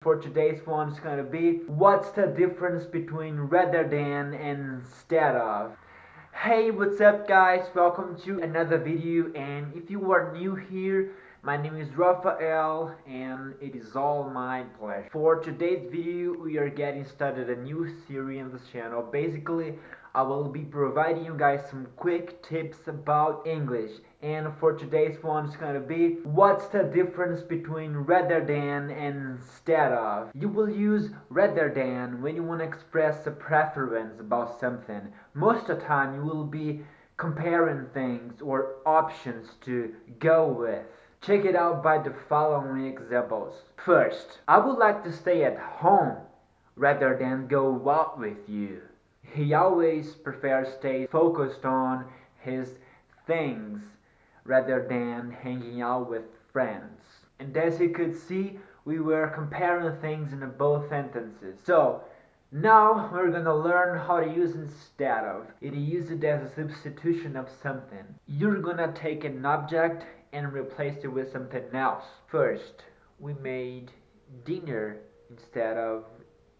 for today's one is gonna be, what's the difference between rather than and instead of? Hey, what's up guys? Welcome to another video, and if you are new here, my name is Rafael and it is all my pleasure. For today's video, we are getting started a new series on this channel. Basically, I will be providing you guys some quick tips about English. And for today's one, it's gonna be, what's the difference between rather than and instead of? You will use rather than when you want to express a preference about something. Most of the time, you will be comparing things or options to go with. Check it out by the following examples. First, I would like to stay at home rather than go out with you. He always prefers stay focused on his things rather than hanging out with friends. And as you could see, we were comparing things in both sentences. So now we're gonna learn how to use instead of. It is used as a substitution of something. You're gonna take an object and replace it with something else. First, we made dinner instead of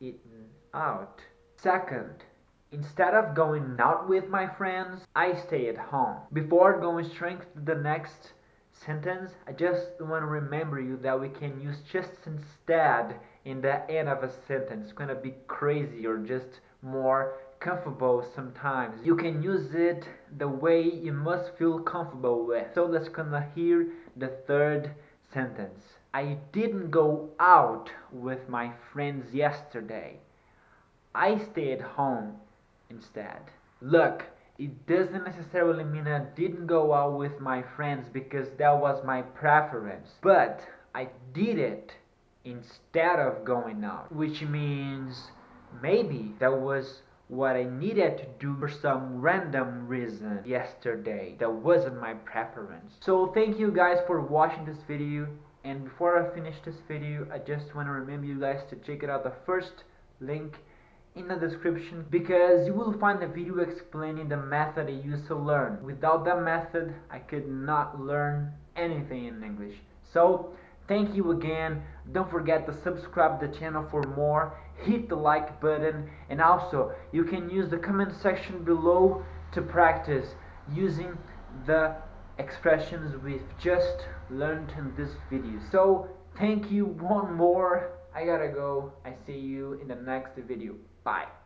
eating out. Second, instead of going out with my friends, I stay at home. Before going straight to the next sentence, I just want to remember you that we can use just instead in the end of a sentence. It's gonna be crazy or just more comfortable sometimes. You can use it the way you must feel comfortable with. So let's gonna hear the third sentence. I didn't go out with my friends yesterday. I stayed home instead. Look, it doesn't necessarily mean I didn't go out with my friends because that was my preference, but I did it instead of going out, which means maybe that was what I needed to do for some random reason yesterday. That wasn't my preference. So thank you guys for watching this video, and before I finish this video, I just want to remember you guys to check it out the first link in the description, because you will find a video explaining the method I used to learn. Without that method, I could not learn anything in English. So thank you again. Don't forget to subscribe to the channel for more. Hit the like button, and also you can use the comment section below to practice using the expressions we've just learned in this video. So thank you one more. I gotta go. I see you in the next video. Bye.